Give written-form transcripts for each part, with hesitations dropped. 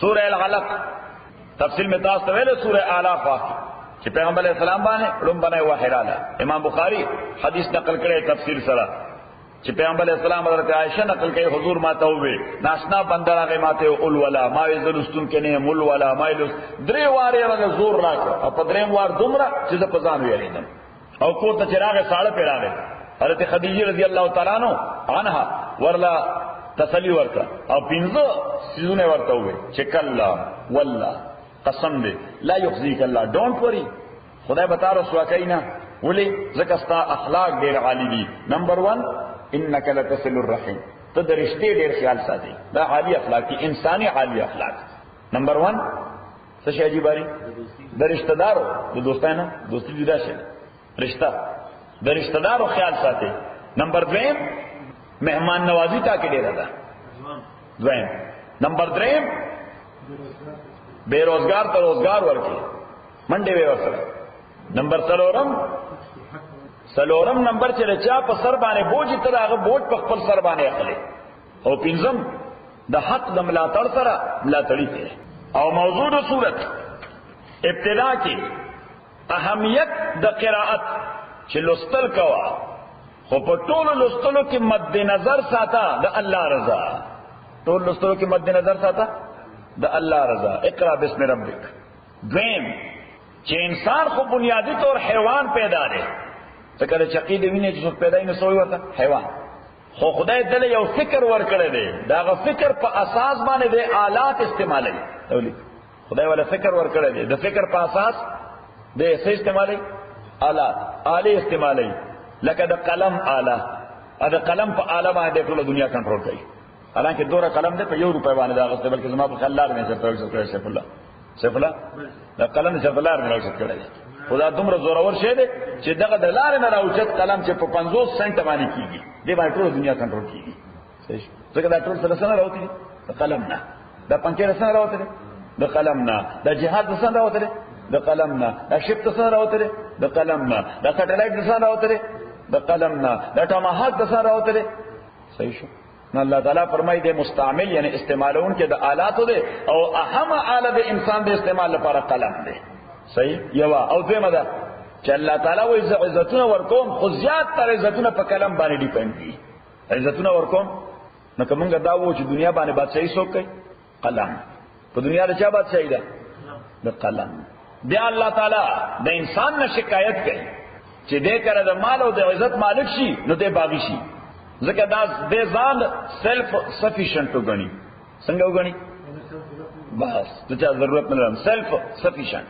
سورہ العلق تفصیل میں تاسو ته ویل سورہ اعراف چې پیغمبر علیہ السلام باندې لوم باندې وحی رااله. امام بخاری حدیث نقل کړي تفسیر سره چې پیغمبر علیہ السلام حضرت عائشہ نقل کړي حضور ماته وې ناشنا بندر هغه ماته اول ولا ما زلستون کنه مول ولا مایلس درې واره هغه زور راکړ او په دریم وار دومره چې په ځان ویلیدم او کو ته چراغ ساړه پیراغه. حضرت خدیجه رضی الله تعالی عنها ورلا تسلی ورکړه او پنځه سيزونه ورته وې چې کلا والله قسم دې لا يخزيك الله ډونټ وری خدای بتا رسوا کینا ولی زکه ستا اخلاق ډیر عالی دي. نمبر 1 انك لتصل الرحم ته د رشتې ډیر خیال ساتي دا عالی اخلاق دي انساني عالی اخلاق. نمبر 1 څه شي عجیب لري د رشتہ دارو د دوستانو دوستی جدا شي رشتہ د رشتہ دارو خیال ساتي. نمبر 2 مهمان نوازی تا کې ډیر ده. دویم نمبر 3 بیروزگار ته روزگار ورکړي منډه وي ورسره. نمبر 4 نمبر چې رچا په سر باندې بوج تر هغه بوج په خپل سر باندې اخلي. او پنځم د حق د ملاتړ سره ملاتړي کوي. او موضوع د صورت ابتدا کې اهمیت د قرائت چې لوستل کوا خو په ټولو لوستلو کې مد نظر ساته د الله رضا. ټول لوستلو کې مد نظر ساته د الله رضا. اقرا بسم ربک. دویم چې انسان خو بنیادی طور حیوان پیدا دی ځکه چې عقیده ویني چې څوک پیدا نه سوی ورته حیوان خو خدای دله یو فکر ورکړی دی داغه فکر په اساس باندې د آلات استعمالوي. تولید خدای ولا فکر ورکړی دی د فکر په اساس د څه استعمالوي آلات آلې استعمالوي لکه د قلم آله دا قلم په آله باندې ټول دنیا کنټرول کوي. حالانکه دوره قلم دې په 1 روپۍ باندې دا غسته بلکې زما په خلار نه څه ترڅ کړی سیف الله دا قلم چې خلار نه راځي کړی خدا دومره زورور شه دي چې دغه د لارې نه راوچت قلم چې په 50 سنت باندې کیږي دې باندې ټول دنیا کنټرول کیږي. صحیح ځکه دا ټول سره راوتی د قلم نه دا پنځه سره راوتی د قلم نه دا جهاد سره راوتی د قلم نه دا شپ سره راوتی د قلم نه دا سټلایټ سره راوتی د قلم نه دا ټماهات سره راوتی. صحیح شو. نو الله تعالی فرمایي د مستعمل یعنی استعمالون کې د آلاتو دي او اهم آله د انسان د استعمال لپاره قلم دی. صحیح یوا او دیمه ده چې الله تعالی وایي عزتونه ورکوم خو زیات تر عزتونه په قلم باندې ډیپند دي. عزتونه ورکوم نو کومه دا و چې دنیا باندې بادشاہي څوک کوي قلم. په دنیا د چا بادشاہي ده د قلم. بیا الله تعالی د انسان نه شکایت کوي چې دې کړه د مال او د عزت مالک شي نو دې باغی شي ځکه دا د ځان سیلف سفیشنٹ وګڼي. څنګه وګڼي بس د چا ضرورت نه لرم سیلف سفیشنٹ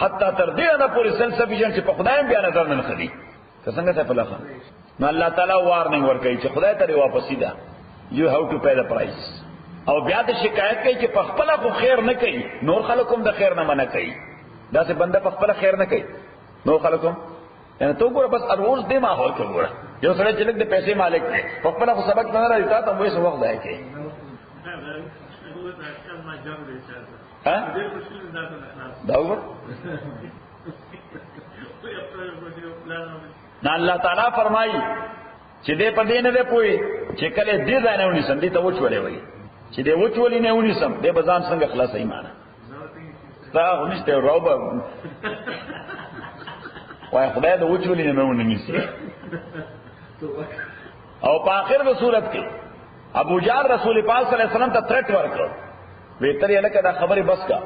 حتی تر دې نه پوری سیلف سفیشنٹ چې په خدای بیا نظر نه خدي که څنګه ته په لخوا نو الله تعالی وارننګ ورکړي چې خدای ته واپسی ده یو هاو ټو پے د پرایس. او بیا د شکایت کوي چې په خپل خو خیر نه کوي نور خلکوم د خیر نه منع کوي. دا څه بنده په خپل خیر نه کوي نور خلکوم یعنی تو ګوره بس روز دې ماحول کې ګوره یو سره چې لګ د پیسې مالک دی په خپل خو سبق نه راځي تا ته وایي څه وخت دی کې ها دا وګوره نه الله تعالی فرمایي چې دې په دې نه دی پوي چې کله دې ځای نه ونیسم دې ته وچولې وایي چې دې وچولې نه ونیسم دې بزان څنګه خلاص ایمان دا ونیسته روبه وای خدای د وچولې نه ونیسي. او په اخر د صورت کې ابو جار رسول پاک صلی الله علیه وسلم ته ترټ ورکړ ویتر یې لکه دا خبره بس کا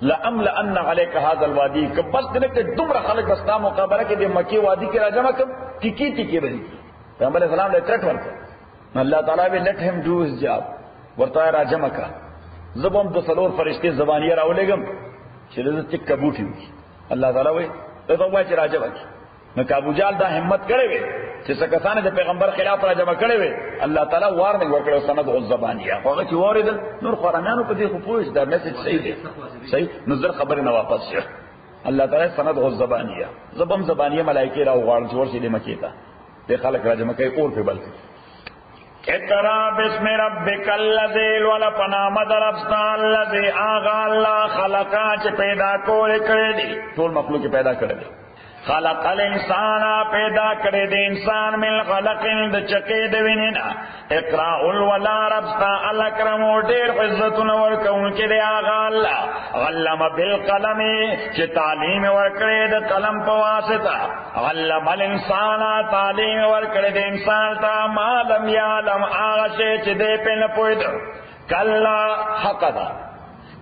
لأملأن عليك هذا الوادي که بس دې کې دومره خلک بستا مقابله کې د مکی وادي کې راځم کوم ټیکی ټیکی بدی پیغمبر اسلام له ترټ ورکړ. الله تعالی به let him do his job ورته راځم کا زبم د څلور فرشتي زبانیه راولېګم چې دې ټیک کبوټي الله تعالی وې ته وایي چې راځم نو ابو جال دا همت کړې وې چې څنګه څنګه د پیغمبر خلاف را جمع کړي وي الله تعالی وارننګ ورکړو سند الزبانیه هغه چې واردل نور قرانانو په دې خو پوښ دا میسج صحیح دی صحیح نظر خبر نه واپس شه الله تعالی سند الزبانیه زبم زبانیه ملائکه را وغواړي چې ورشي د مکې ته د خلک را جمع کوي اور په بل اقرا بسم ربک الذی ولا فنام درفتا الذی اغا الله خلقا چې پیدا کول کړی دي ټول مخلوق پیدا کړی خلق الانسان پیدا کړی د انسان من خلقن د چکې د وینینا اقرا الولا ربستا الاکرم ډیر عزتونه ورکوونکی دی هغه الله علم بالقلم چې تعلیم ورکړي د قلم په واسطه علم الانسان تعلیم ورکړي د انسان ته ما لم يعلم هغه چې دې په نه پوهیدو کلا حق ده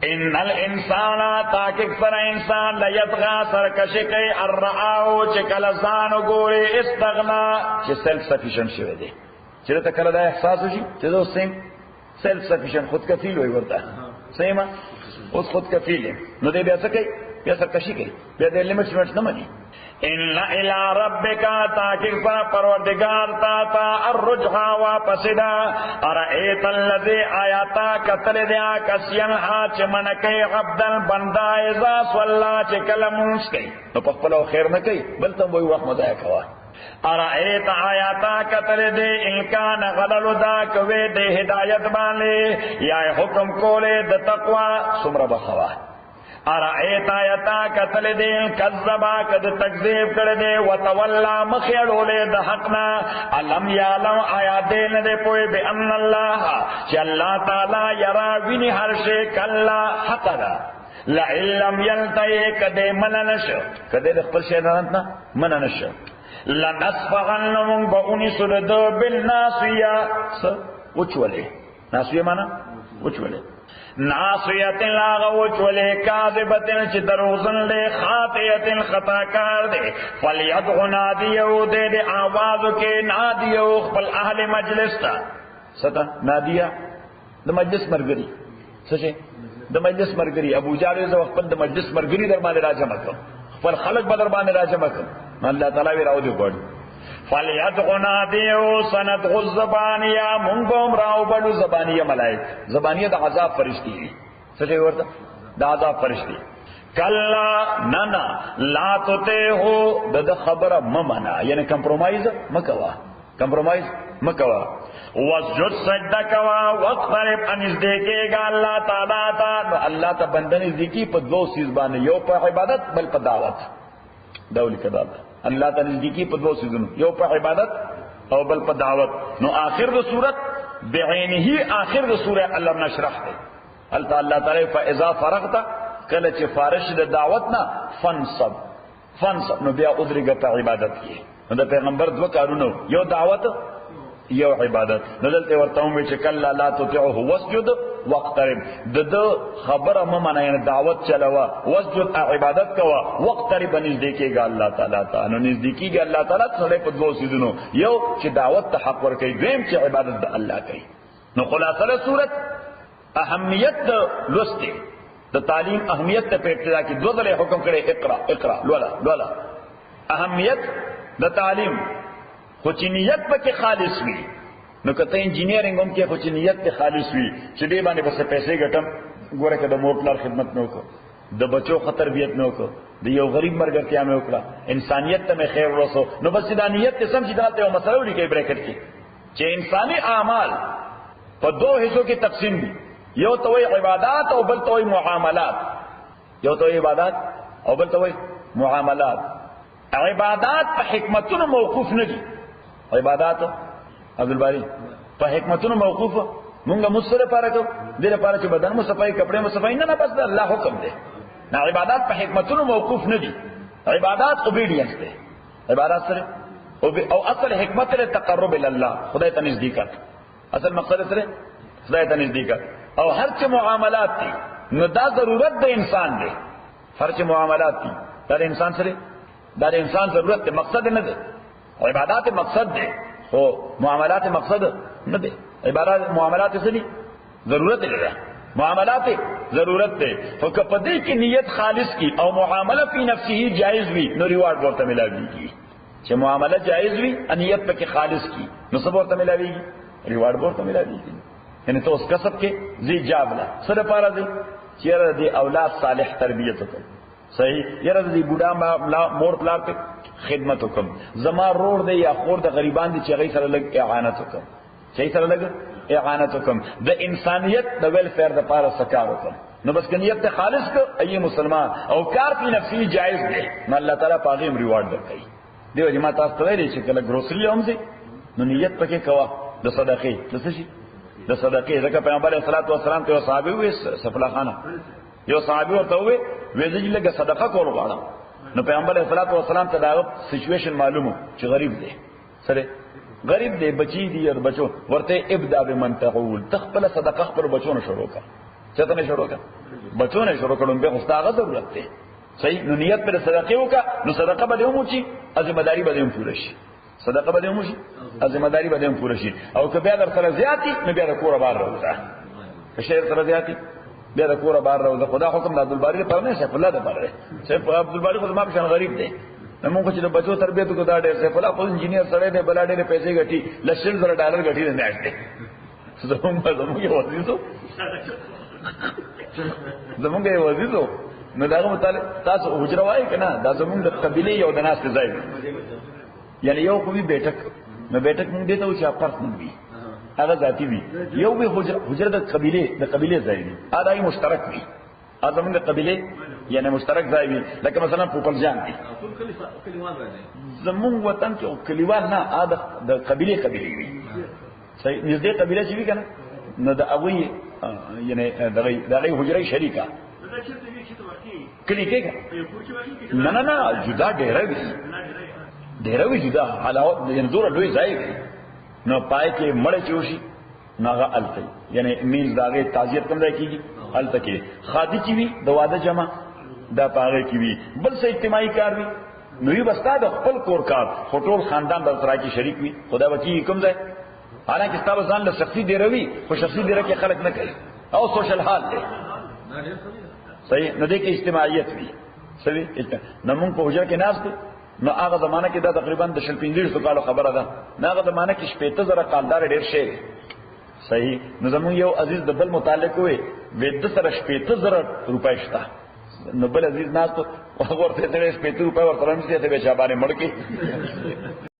ان الانسان تاکي سر انسان لا يطغى سرکشی کوي الرآو چې کله ځان وګوري استغنا چې سیلف سفیشنٹ شوی دی چې ته کله دا احساس وشي چې زه سیم سیلف سفیشنٹ خود کفیل وي ورته سیما اوس خود کفیل نو دې بیا څه کوي بیا سرکشی کوي بیا د لیمټ نه مانی ان الى ربک تاکي پر پروردگار تا الرجعا واپسدا ارایت الذی آیاتا قتل دیا کسین ها چې منکه عبدن بندا اذا صلا چې کلمونس کوي نو په خپل خیر نه کوي بل ته وای وخت مدای کوا ارایت آیاتا قتل دی ان کان غلل دا کوي د هدایت باندې یا حکم کوله د تقوا سمره بخوا ارایت آیتا قتل دی کذبا کد تکذیب کړه دی وتولى مخیړولې د حقنا علم یعلم آیات دې نه پوي به ان الله چې الله تعالی یرا ویني هر شی کلا حق دا لا علم ينتهي کده مننش کده د خپل شیطانت نه مننش لنصفغن من بونی سرد بالناسیه وچولې ناسیه معنا وچولې ناصیت لاغ وچولے کاذبتن چی دروزن لے خاطیتن خطاکار دے فلیدعو نادیو دے دے آوازو کے نادیو خپل اہل مجلس تا ستا نادیہ دا مجلس مرگری سچے دا مجلس مرگری ابو جالی زو خپل دا مجلس مرگری در مانے راجہ مکم خپل خلق بدر مانے راجہ مکم اللہ تعالیٰ وی راو دیو گوڑ فلیدعو نادیو سندعو الزبانیہ منگوم راو بلو زبانیہ ملائک زبانیہ دا عذاب فرشتی ہے سچے ورطا دا عذاب فرشتی کلا نانا لا توتے ہو دا خبر ممنا یعنی کمپرومائز مکوا وسجد سجدہ کوا واقترب انزدیکے گا اللہ تعالیٰ تا اللہ تا بندن ازدیکی پا دو سیز بانے یو پا عبادت بل پا دعوت دولی کدابا اللہ تا نزدیکی پا دو سیزنو یو پا عبادت او بل پا دعوت نو آخر دا صورت بعینہی آخر دا صورت اللہ نشرح دے اللہ تعالی فاذا فرغتا کلچ فارش دا دعوتنا فنصب نو بیا ادرگا پا عبادت کی نو دا پیغمبر دو کارونو یو دعوت یو عبادت نو دلتے ورطاؤں میں چکل لا تطیعوه واسجد واقترب د خبر ممانا یعنی دعوت چلوا واسجد عبادت کوا واقترب نزدیکی گا اللہ تعالیٰ تا نو نزدیکی گا اللہ تعالیٰ سڑے پا دو سیدنو یو چی دعوت تا حق ورکی دویم چی عبادت دا اللہ کئی نو خلاصہ صورت اہمیت دا لستے دا تعلیم اہمیت تا پہ ابتدا کی دو دلے حکم کرے اقرا لولا اہمیت دا تعلیم خوچی نیت پا کی خالص ہوئی نو کته انجینیرنگ هم کې خوچی نیت ته خالص وي چې دې باندې بس پیسې ګټم ګوره کده موټلر خدمت نو کو د بچو خطر بیت نو کو د یو غریب مرګرتیا مې وکړه انسانیت ته مې خیر ورسو نو بس دا نیت ته سم چې دالته یو مسله ولیکي بریکټ کې چې انساني اعمال په دوه حصوں کې تقسیم دي یو ته وی عبادت او بل ته وی معاملات یو ته وی عبادت او بل ته وی معاملات عبادات په حکمتونو موقوف نه دي عبادت عبدالباری په حکمتونو موقوفه مونږه مصره پاره کو دغه پاره چې بدن مو صفای کپڑے مو صفای نه بس الله حکم دی نه عبادت په حکمتونو موقوف نه دي عبادت اوبیډینس دی عبادت سره او اصل حکمت له تقرب الى الله خدای ته نزدېکت اصل مقصد سره خدای ته نزدېکت او هر څه معاملات دي نو دا ضرورت د انسان دی هر څه معاملات دي دا انسان سره دا انسان ضرورت دی مقصد نه دی عبادت مقصد دی او معاملات مقصد نہ دے عبادت معاملات سے نہیں ضرورت ہے معاملات ضرورت ہے تو کپدے کی نیت خالص کی اور معاملہ فی نفسی ہی جائز بھی نو ریوارڈ بہت ملاوی گی کہ معاملہ جائز بھی نیت پہ کہ خالص کی نو سب بہت ملاوی گی ریوارڈ بہت ملاوی گی یعنی تو اس کسب کے زی جابلا سر پارا دی چیر دی اولاد صالح تربیت کو صحیح یره دی بوډا مور پلار ته خدمت وکم زما روړ دی یا خور د غریبان دي چې غي سره لګ اعانت وکم چې سره لګ اعانت وکم د انسانیت د ویلفیر د پاره سکار وکم نو بس کنیت ته خالص کو ای مسلمان او کار په نفسي جائز دی نو الله تعالی پاغیم ریوارډ درکړي. دیو جما تاسو ته ویلي چې کله ګروسری هم سي نو نیت پکې کوا د صدقې د څه شي د صدقې. ځکه پیغمبر علیه الصلاۃ والسلام ته صحابه وې سفلا خانه یو صحابي ورته وې وې لږه صدقه کول غواړم. نو پیغمبر علیه الصلاۃ والسلام ته دا سچويشن معلومه چې غریب دی سره غریب دی بچی دی او بچو ورته ابدا بمن تقول تخبل صدقه خپل بچو نه شروع کا چته نه شروع کا بچو نه شروع کړم به استاغه ضرورت دی صحیح. نو نیت پر صدقه وکا نو صدقه به هم چی ذمہ داری به هم پوره شي صدقه به هم شي ذمہ داری به هم پوره شي. او که بیا در سره زیاتی نو بیا د کور بار راوځه که شهر سره زیاتی بیا د کور بار راوځه. خدا حکم د عبدالباری پر نه شیخ الله د پر شیخ عبدالباری خو ما په غریب دی موږ چې د بچو تربیت کو دا ډېر سیف الله خو انجینیر سره دی بل ډېر پیسې غټي لشل زره ډالر غټي نه میاشتې زموږ یو وظیفه زموږ یو وظیفه نو دا مطالب تاسو حجره وای کنه دا زموږ د قبيله یو د ناس ځای یعنی یو کوي بیٹک نو بیٹک موږ دته او چې اپارت نه وي هغه ذاتی وي یو به حجره د قبيله ځای دی اداي مشترک وي ازمن د قبيله یعنی مشترک ځای وي لکه مثلا پوپل جان دي زمون وطن کې کلیوال نه اده د قبيله وي صحیح نږدې قبيله چې وي کنه نو د اوی یعنی دغه حجره شریکه کلی کې نه جدا ډېر وي جدا علاوه یعنی زور لوی ځای وي نو پای کې مړ چوشي ناغه الته یعنی میز داغه تعزیت کوم ځای کیږي الته کې خادي کی وی د واده جمع دا پاره کی وی بل څه اجتماعي کار وی نو یو بستا د خپل کور کار ټول خاندان د سره کې شریک وی خدا وکی کوم ځای حالانکه ستاسو ځان له شخصي دی روي خو شخصي دی کې خلق نه کوي او سوشل حال دی صحیح نه دی کې اجتماعیت وی صحیح نو موږ په حجره کې ناس دي نو هغه زمانہ کې دا تقریبا د 15 کالو خبره ده نه هغه زمانہ کې 15000 کالدار ډیر شي صحیح. نو زمون یو عزیز د بل متعلق وي د سره 15000 روپۍ شته نو بل عزیز ناس ته ورته 15000 روپۍ ورته راځي ته به شابانه مړ کې